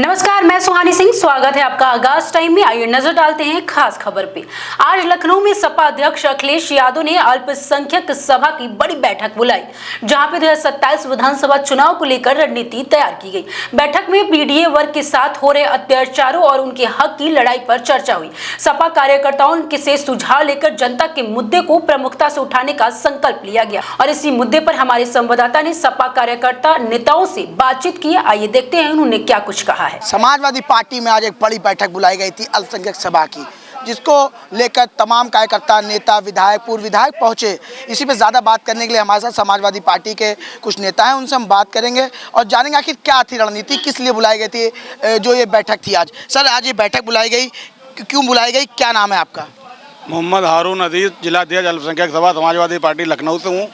नमस्कार, मैं सुहानी सिंह। स्वागत है आपका आगाज टाइम में। आइए नजर डालते हैं खास खबर पे। आज लखनऊ में सपा अध्यक्ष अखिलेश यादव ने अल्पसंख्यक सभा की बड़ी बैठक बुलाई, जहां पे 2027 विधानसभा चुनाव को लेकर रणनीति तैयार की गई। बैठक में पीडीए वर्ग के साथ हो रहे अत्याचारों और उनके हक की लड़ाई पर चर्चा हुई। सपा कार्यकर्ताओं से सुझाव लेकर जनता के मुद्दे को प्रमुखता से उठाने का संकल्प लिया गया और इसी मुद्दे पर हमारे संवाददाता ने सपा कार्यकर्ता नेताओं से बातचीत की। आइए देखते हैं उन्होंने क्या कुछ कहा। समाजवादी पार्टी में आज एक बड़ी बैठक बुलाई गई थी अल्पसंख्यक सभा की, जिसको लेकर तमाम कार्यकर्ता, नेता, विधायक, पूर्व विधायक पहुंचे। इसी पे ज़्यादा बात करने के लिए हमारे साथ समाजवादी पार्टी के कुछ नेता हैं, उनसे हम बात करेंगे और जानेंगे आखिर क्या थी रणनीति, किस लिए बुलाई गई थी जो ये बैठक थी आज। सर, आज ये बैठक बुलाई गई, क्यों बुलाई गई, क्या नाम है आपका? मोहम्मद हारून अदीज, जिला अध्यक्ष अल्पसंख्यक सभा समाजवादी पार्टी लखनऊ से हूँ।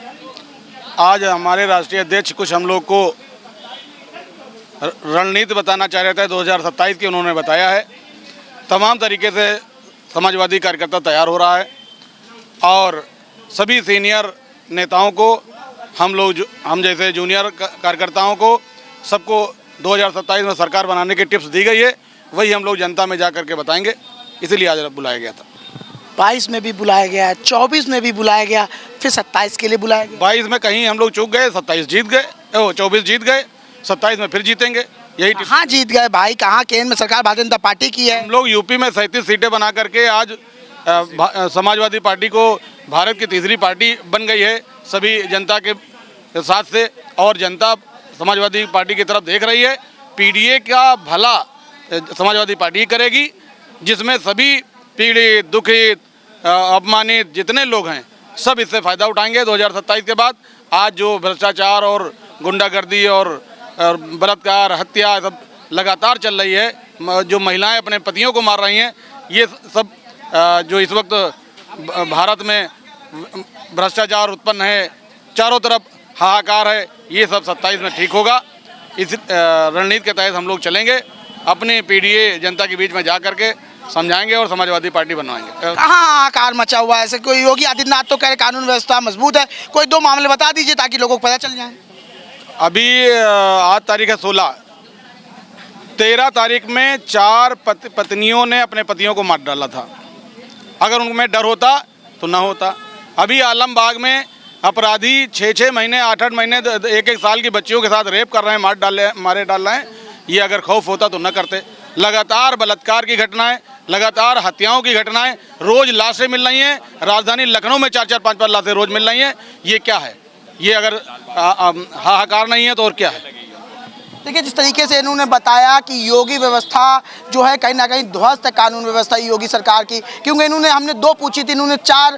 आज हमारे राष्ट्रीय अध्यक्ष कुछ हम लोग को रणनीति बताना चाह रहे थे 2027 की, उन्होंने बताया है। तमाम तरीके से समाजवादी कार्यकर्ता तैयार हो रहा है और सभी सीनियर नेताओं को हम जैसे जूनियर कार्यकर्ताओं को सबको 2027 में सरकार बनाने की टिप्स दी गई है। वही हम लोग जनता में जा कर के बताएंगे, इसीलिए आज बुलाया गया था। 22 में भी बुलाया गया, 24 में भी बुलाया गया, फिर 27 के लिए बुलाया गया। 22 में कहीं हम लोग चूक गए, 27 जीत गए, 24 जीत गए, 27 में फिर जीतेंगे। यही कहाँ जीत गए भाई, कहाँ केंद्र में सरकार भारतीय जनता पार्टी की है। हम लोग यूपी में 37 सीटें बना करके आज समाजवादी पार्टी को भारत की तीसरी पार्टी बन गई है सभी जनता के साथ से, और जनता समाजवादी पार्टी की तरफ देख रही है। पीडीए का भला समाजवादी पार्टी करेगी, जिसमें सभी पीड़ित, दुखित, अपमानित जितने लोग हैं सब इससे फ़ायदा उठाएंगे 2027 के बाद। आज जो भ्रष्टाचार और गुंडागर्दी और बलात्कार, हत्या सब लगातार चल रही है, जो महिलाएं अपने पतियों को मार रही हैं, ये सब जो इस वक्त भारत में भ्रष्टाचार उत्पन्न है, चारों तरफ हाहाकार है, ये सब 27 में ठीक होगा। इस रणनीति के तहत हम लोग चलेंगे, अपने पीडीए जनता के बीच में जा करके समझाएंगे और समाजवादी पार्टी बनवाएंगे। कहाँ हाहाकार मचा हुआ है? ऐसे कोई योगी आदित्यनाथ तो कह रहे कानून व्यवस्था मजबूत है, कोई दो मामले बता दीजिए ताकि लोगों को पता चल जाए। अभी आज तारीख है 16, 13 तारीख में 4 पत्नियों ने अपने पतियों को मार डाला था। अगर उनमें डर होता तो ना होता। अभी आलमबाग में अपराधी 6-6 महीने, 8-8 महीने, 1-1 साल की बच्चियों के साथ रेप कर रहे हैं, मारे डाल रहे हैं। ये अगर खौफ होता तो न करते। लगातार बलात्कार की घटनाएं, लगातार हत्याओं की घटनाएं, रोज लाशें मिल रही हैं। राजधानी लखनऊ में 4-4, 5-5 लाशें रोज मिल रही हैं। ये क्या है? ये अगर हाहाकार नहीं है तो और क्या है? देखिए, जिस तरीके से इन्होंने बताया कि योगी व्यवस्था जो है कहीं ना कहीं ध्वस्त है, कानून व्यवस्था योगी सरकार की, क्योंकि हमने 2 पूछी थी, इन्होंने 4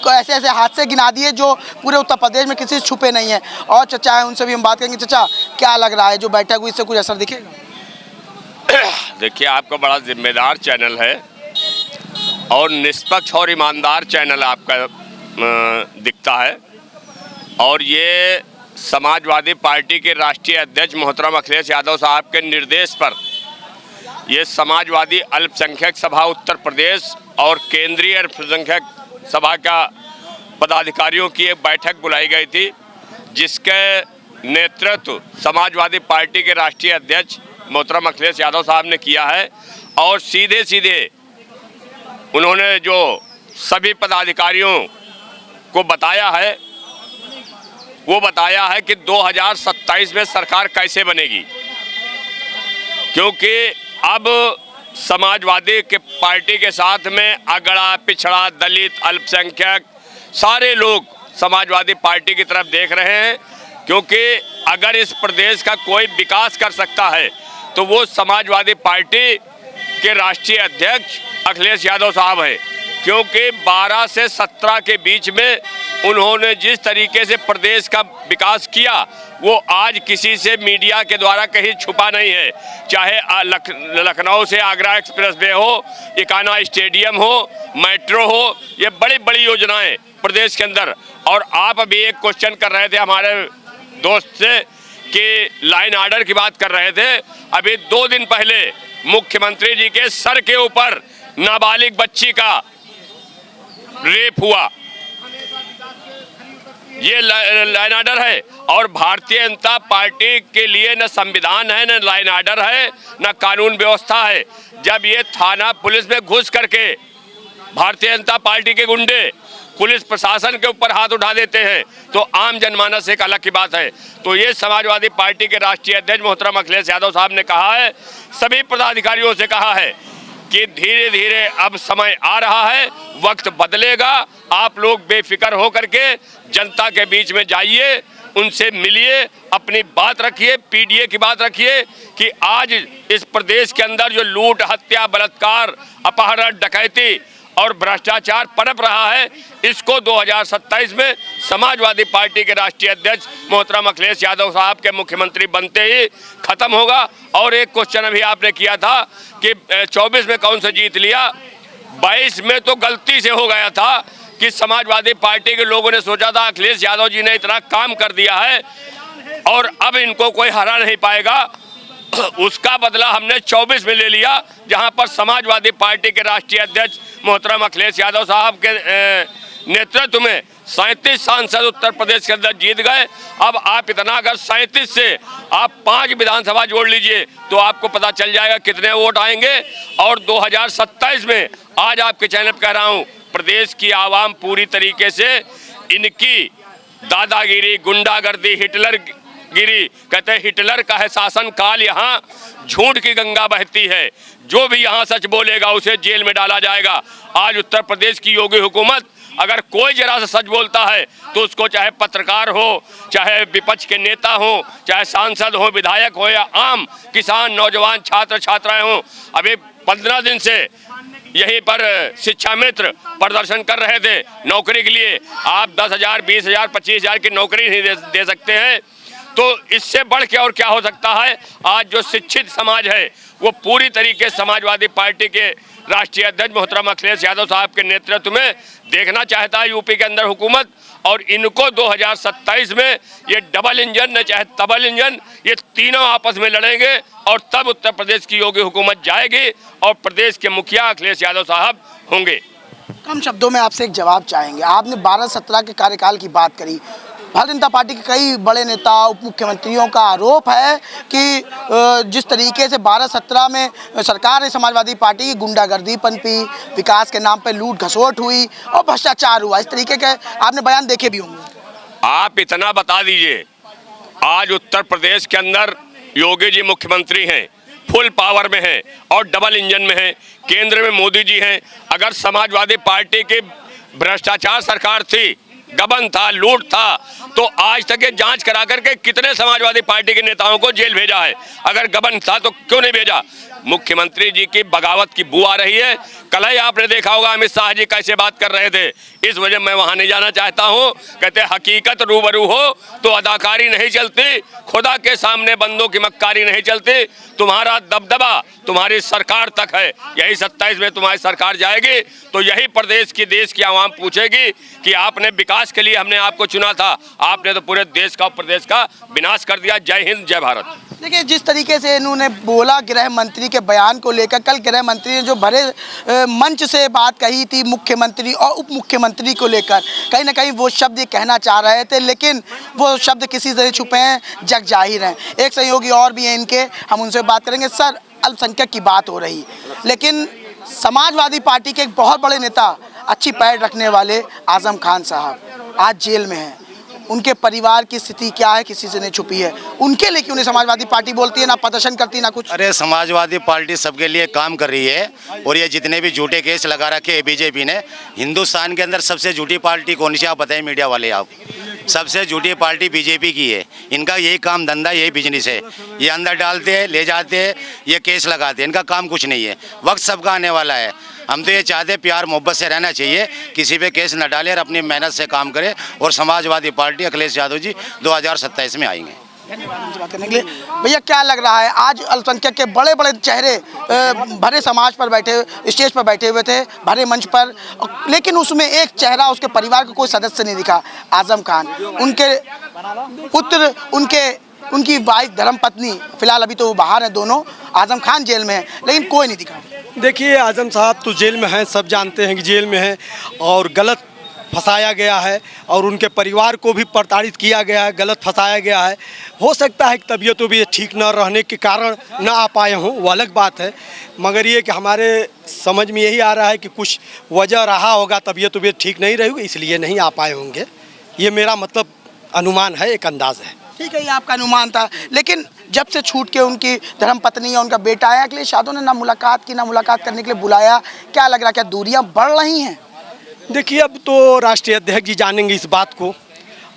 ऐसे ऐसे हादसे गिना दिए जो पूरे उत्तर प्रदेश में किसी से छुपे नहीं हैं। और चचा है, उनसे भी हम बात करेंगे। चचा, क्या लग रहा है जो बैठक हुई, इससे कुछ असर दिखेगा? देखिए, आपका बड़ा जिम्मेदार चैनल है और निष्पक्ष और ईमानदार चैनल आपका दिखता है, और ये समाजवादी पार्टी के राष्ट्रीय अध्यक्ष मोहतरम अखिलेश यादव साहब के निर्देश पर ये समाजवादी अल्पसंख्यक सभा उत्तर प्रदेश और केंद्रीय अल्पसंख्यक सभा का पदाधिकारियों की एक बैठक बुलाई गई थी, जिसके नेतृत्व समाजवादी पार्टी के राष्ट्रीय अध्यक्ष मोहतरम अखिलेश यादव साहब ने किया है। और सीधे सीधे उन्होंने जो सभी पदाधिकारियों को बताया है, वो बताया है कि 2027 में सरकार कैसे बनेगी, क्योंकि अब समाजवादी के पार्टी के साथ में अगड़ा, पिछड़ा, दलित, अल्पसंख्यक सारे लोग समाजवादी पार्टी की तरफ देख रहे हैं। क्योंकि अगर इस प्रदेश का कोई विकास कर सकता है तो वो समाजवादी पार्टी के राष्ट्रीय अध्यक्ष अखिलेश यादव साहब हैं। क्योंकि 12 से 17 के बीच में उन्होंने जिस तरीके से प्रदेश का विकास किया, वो आज किसी से मीडिया के द्वारा कहीं छुपा नहीं है। चाहे लखनऊ से आगरा एक्सप्रेस वे हो, इकाना स्टेडियम हो, मेट्रो हो, ये बड़ी बड़ी योजनाएं प्रदेश के अंदर। और आप अभी एक क्वेश्चन कर रहे थे हमारे दोस्त से कि लाइन आर्डर की बात कर रहे थे। अभी 2 दिन पहले मुख्यमंत्री जी के सर के ऊपर नाबालिग बच्ची का रेप हुआ। ये लाइन आर्डर है। और भारतीय जनता पार्टी के लिए न संविधान है, न लाइन आर्डर है, न कानून व्यवस्था है। जब ये थाना पुलिस में घुस करके भारतीय जनता पार्टी के गुंडे पुलिस प्रशासन के ऊपर हाथ उठा देते हैं तो आम जनमानस एक अलग की बात है। तो ये समाजवादी पार्टी के राष्ट्रीय अध्यक्ष मोहतरम अखिलेश यादव साहब ने कहा है, सभी पदाधिकारियों से कहा है कि धीरे धीरे अब समय आ रहा है, वक्त बदलेगा। आप लोग बेफिक्र होकर के जनता के बीच में जाइए, उनसे मिलिए, अपनी बात रखिए, पीडीए की बात रखिए कि आज इस प्रदेश के अंदर जो लूट, हत्या, बलात्कार, अपहरण, डकैती और भ्रष्टाचार पनप रहा है, इसको 2027 में समाजवादी पार्टी के राष्ट्रीय अध्यक्ष मोहतरम अखिलेश यादव साहब के मुख्यमंत्री बनते ही खत्म होगा। और एक क्वेश्चन अभी आपने किया था कि 24 में कौन सा जीत लिया, 22 में तो गलती से हो गया था कि समाजवादी पार्टी के लोगों ने सोचा था अखिलेश यादव जी ने इतना काम कर दिया है और अब इनको कोई हरा नहीं पाएगा। उसका बदला हमने 24 में ले लिया, जहां पर समाजवादी पार्टी के राष्ट्रीय अध्यक्ष मोहतरम अखिलेश यादव साहब के नेतृत्व में 37 सांसद उत्तर प्रदेश के अंदर जीत गए। अब आप इतना अगर 37 से आप 5 विधानसभा जोड़ लीजिए तो आपको पता चल जाएगा कितने वोट आएंगे। और 2027 में आज आपके चैनल पर कह रहा हूं, प्रदेश की आवाम पूरी तरीके से इनकी दादागिरी, गुंडागर्दी, हिटलर गिरी, कहते हैं हिटलर का है शासन काल, यहाँ झूठ की गंगा बहती है, जो भी यहाँ सच बोलेगा उसे जेल में डाला जाएगा। आज उत्तर प्रदेश की योगी हुकूमत अगर कोई जरा सा सच बोलता है तो उसको चाहे पत्रकार हो, चाहे विपक्ष के नेता हो, चाहे सांसद हो, विधायक हो या आम किसान, नौजवान, छात्र छात्राएं हो, अभी 15 दिन से यहीं पर शिक्षा मित्र प्रदर्शन कर रहे थे नौकरी के लिए। आप 10,000, 20,000, 25,000 की नौकरी नहीं दे सकते हैं, तो इससे बढ़ के और क्या हो सकता है। आज जो शिक्षित समाज है वो पूरी तरीके से समाजवादी पार्टी के राष्ट्रीय अध्यक्ष मोहतरम अखिलेश यादव साहब के नेतृत्व में देखना चाहता है यूपी के अंदर हुकूमत। और इनको 2027 में ये डबल इंजन, न चाहे डबल इंजन, ये तीनों आपस में लड़ेंगे और तब उत्तर प्रदेश की योगी हुकूमत जाएगी और प्रदेश के मुखिया अखिलेश यादव साहब होंगे। कम शब्दों में आपसे एक जवाब चाहेंगे। आपने 12-17 के कार्यकाल की बात करी। भारतीय जनता पार्टी के कई बड़े नेता, उप मुख्यमंत्रियों का आरोप है कि जिस तरीके से 12-17 में सरकार है समाजवादी पार्टी की, गुंडागर्दी पनपी, विकास के नाम पे लूट घसोट हुई और भ्रष्टाचार हुआ, इस तरीके के आपने बयान देखे भी होंगे। आप इतना बता दीजिए, आज उत्तर प्रदेश के अंदर योगी जी मुख्यमंत्री हैं, फुल पावर में हैं और डबल इंजन में हैं, केंद्र में मोदी जी हैं। अगर समाजवादी पार्टी की भ्रष्टाचार सरकार थी, गबन था, लूट था, तो आज तक ये जांच करा करके कितने समाजवादी पार्टी के नेताओं को जेल भेजा है। अगर गबन था तो क्यों नहीं भेजा। मुख्यमंत्री जी की बगावत की बू आ रही है। कल ही आपने देखा होगा अमित शाह जी कैसे बात कर रहे थे, इस वजह मैं वहां नहीं जाना चाहता हूं। कहते हकीकत रूबरू हो तो अदाकारी नहीं चलती, खुदा के सामने बंदों की मक्कारी नहीं चलती। तुम्हारा दबदबा तुम्हारी सरकार तक है, यही 27 में तुम्हारी सरकार जाएगी तो यही प्रदेश की, देश की आवाम पूछेगी कि आपने विकास के लिए हमने आपको चुना था, आपने तो पूरे देश का, प्रदेश का विनाश कर दिया। जय हिंद, जय भारत। देखिए, जिस तरीके से इन्होंने बोला गृह मंत्री के बयान को लेकर, कल गृह मंत्री ने जो भरे मंच से बात कही थी मुख्यमंत्री और उप मुख्यमंत्री को लेकर, कहीं ना कहीं वो शब्द ये कहना चाह रहे थे, लेकिन वो शब्द किसी तरह छुपे हैं, जग जाहिर हैं। एक सहयोगी और भी हैं इनके, हम उनसे बात करेंगे। सर, अल्पसंख्यक की बात हो रही, लेकिन समाजवादी पार्टी के एक बहुत बड़े नेता, अच्छी पैर रखने वाले आजम खान साहब आज जेल में हैं। उनके परिवार की स्थिति क्या है, किसी से नहीं छुपी है। उनके लिए क्यों नहीं समाजवादी पार्टी बोलती है, ना प्रदर्शन करती, ना कुछ। अरे समाजवादी पार्टी सबके लिए काम कर रही है। और ये जितने भी झूठे केस लगा रखे हैं बीजेपी ने, हिंदुस्तान के अंदर सबसे झूठी पार्टी कौन सी आप बताएं मीडिया वाले आप। सबसे झूठी पार्टी बीजेपी की है। इनका यही काम धंधा, यही बिजनेस है। ये अंदर डालते हैं, ले जाते हैं, ये केस लगाते हैं, इनका काम कुछ नहीं है। वक्त सबका आने वाला है। हम तो ये चाहते प्यार मोहब्बत से रहना चाहिए, किसी पे केस न डाले और अपनी मेहनत से काम करे। और समाजवादी पार्टी अखिलेश यादव जी 2027 में आएंगे। धन्यवाद बात करने के लिए। भैया, क्या लग रहा है, आज अल्पसंख्यक के बड़े बड़े चेहरे भरे समाज पर बैठे, स्टेज पर बैठे हुए थे, भरे मंच पर, लेकिन उसमें एक चेहरा उसके परिवार का कोई सदस्य नहीं दिखा, आजम खान। उनके पुत्र, उनकी वाइफ, धर्मपत्नी, फिलहाल अभी तो वो बाहर हैं दोनों, आजम खान जेल में है, लेकिन कोई नहीं दिखा। देखिए, आजम साहब तो जेल में हैं, सब जानते हैं कि जेल में हैं और गलत फंसाया गया है और उनके परिवार को भी प्रताड़ित किया गया है, गलत फंसाया गया है। हो सकता है कि तबीयत भी ठीक न रहने के कारण न आ पाए हों, वो अलग बात है, मगर ये कि हमारे समझ में यही आ रहा है कि कुछ वजह रहा होगा, तबीयत ठीक नहीं रही होगी, इसलिए नहीं आ पाए होंगे। ये मेरा मतलब अनुमान है, एक अंदाज़ है। ठीक है, ये आपका अनुमान था, लेकिन जब से छूट के उनकी धर्मपत्नी या उनका बेटा आया, अखिलेश यादव ने ना मुलाकात की, ना मुलाकात करने के लिए बुलाया, क्या लग रहा है, क्या दूरियां बढ़ रही हैं? देखिए, अब तो राष्ट्रीय अध्यक्ष जी जानेंगे इस बात को,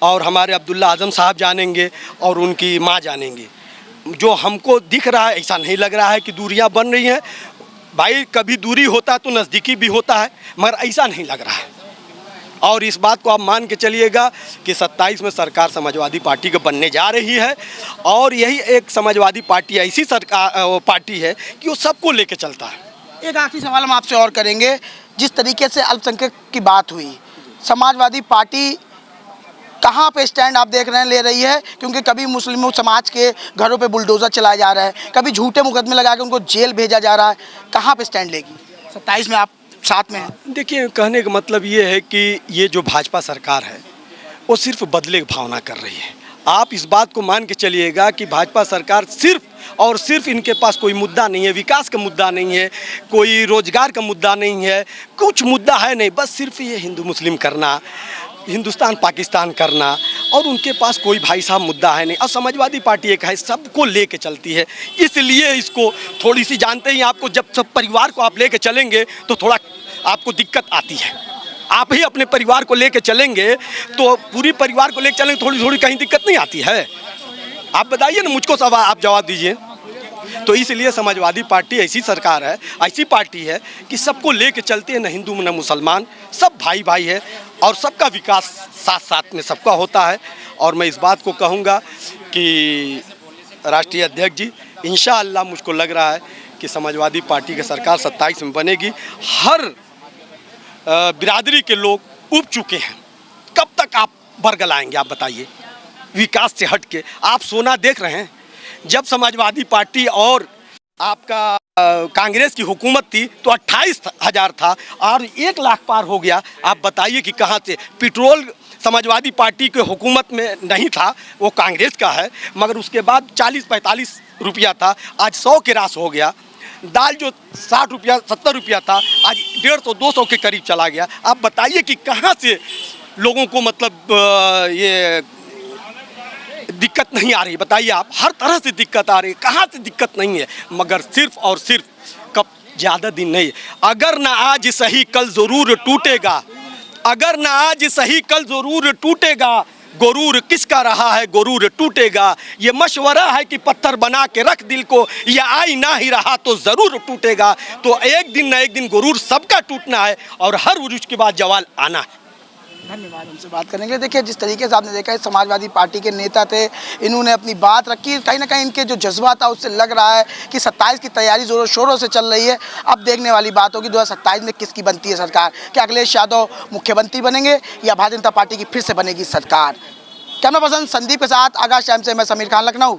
और हमारे अब्दुल्ला आजम साहब जानेंगे और उनकी माँ जानेंगे। जो हमको दिख रहा है, ऐसा नहीं लग रहा है कि दूरियां बन रही हैं। भाई, कभी दूरी होता है तो नज़दीकी भी होता है, मगर ऐसा नहीं लग रहा है। और इस बात को आप मान के चलिएगा कि 27 में सरकार समाजवादी पार्टी की बनने जा रही है, और यही एक समाजवादी पार्टी ऐसी सरकार पार्टी है कि वो सबको लेके चलता है। एक आखिरी सवाल हम आपसे और करेंगे। जिस तरीके से अल्पसंख्यक की बात हुई, समाजवादी पार्टी कहाँ पे स्टैंड आप देख रहे हैं ले रही है? क्योंकि कभी मुस्लिम समाज के घरों पे बुलडोज़र चलाया जा रहा है, कभी झूठे मुकदमे लगा के उनको जेल भेजा जा रहा है, कहाँ पे स्टैंड लेगी? 27 में आप साथ में हैं। देखिए, कहने का मतलब ये है कि ये जो भाजपा सरकार है वो सिर्फ बदले की भावना कर रही है। आप इस बात को मान के चलिएगा कि भाजपा सरकार सिर्फ और सिर्फ, इनके पास कोई मुद्दा नहीं है, विकास का मुद्दा नहीं है, कोई रोजगार का मुद्दा नहीं है, कुछ मुद्दा है नहीं, बस सिर्फ ये हिंदू मुस्लिम करना, हिंदुस्तान पाकिस्तान करना, और उनके पास कोई भाई साहब मुद्दा है नहीं। और समाजवादी पार्टी एक है, सबको लेके चलती है, इसलिए इसको थोड़ी सी, जानते ही आपको, जब सब परिवार को आप लेके चलेंगे तो थोड़ा आपको दिक्कत आती है। आप ही अपने परिवार को लेके चलेंगे तो पूरी परिवार को लेके चलेंगे, थोड़ी थोड़ी कहीं दिक्कत नहीं आती है? आप बताइए ना, मुझको सवाल आप जवाब दीजिए। तो इसलिए समाजवादी पार्टी ऐसी सरकार है, ऐसी पार्टी है कि सबको लेके चलते हैं, न हिंदू न मुसलमान, सब भाई भाई है, और सबका विकास साथ साथ में सबका होता है। और मैं इस बात को कहूँगा कि राष्ट्रीय अध्यक्ष जी, इंशाअल्लाह मुझको लग रहा है कि समाजवादी पार्टी की सरकार 27 में बनेगी। हर बिरादरी के लोग उब चुके हैं, कब तक आप बरगलाएंगे? आप बताइए, विकास से हट के आप सोना देख रहे हैं। जब समाजवादी पार्टी और आपका कांग्रेस की हुकूमत थी तो 28,000 था, और 1 लाख पार हो गया। आप बताइए कि कहाँ से? पेट्रोल समाजवादी पार्टी के हुकूमत में नहीं था, वो कांग्रेस का है, मगर उसके बाद 40-45 रुपया था, आज 100 के रास हो गया। दाल जो 60 रुपया 70 रुपया था, आज 150-200 के करीब चला गया। आप बताइए कि कहाँ से लोगों को मतलब ये दिक्कत नहीं आ रही? बताइए आप, हर तरह से दिक्कत आ रही है, कहाँ से दिक्कत नहीं है? मगर सिर्फ और सिर्फ, कब, ज़्यादा दिन नहीं, अगर ना आज सही कल ज़रूर टूटेगा, अगर ना आज सही कल ज़रूर टूटेगा, गुरूर किसका रहा है गुरूर टूटेगा। ये मशवरा है कि पत्थर बना के रख दिल को, ये आई ना ही रहा तो ज़रूर टूटेगा। तो एक दिन ना एक दिन गुरूर सबका टूटना है, और हर उरूज के बाद जवाल आना है। धन्यवाद हमसे बात करने के लिए। देखिए, जिस तरीके से आपने देखा है, समाजवादी पार्टी के नेता थे, इन्होंने अपनी बात रखी, कहीं ना कहीं इनके जो जज्बा था उससे लग रहा है कि 27 की तैयारी ज़ोरों शोरों से चल रही है। अब देखने वाली बात होगी 2027 में किसकी बनती है सरकार। क्या अखिलेश यादव मुख्यमंत्री बनेंगे या भारतीय जनता पार्टी की फिर से बनेगी सरकार? कैमरा पर्सन संदीप के साथ आगाज टाइम से मैं समीर खान, लखनऊ।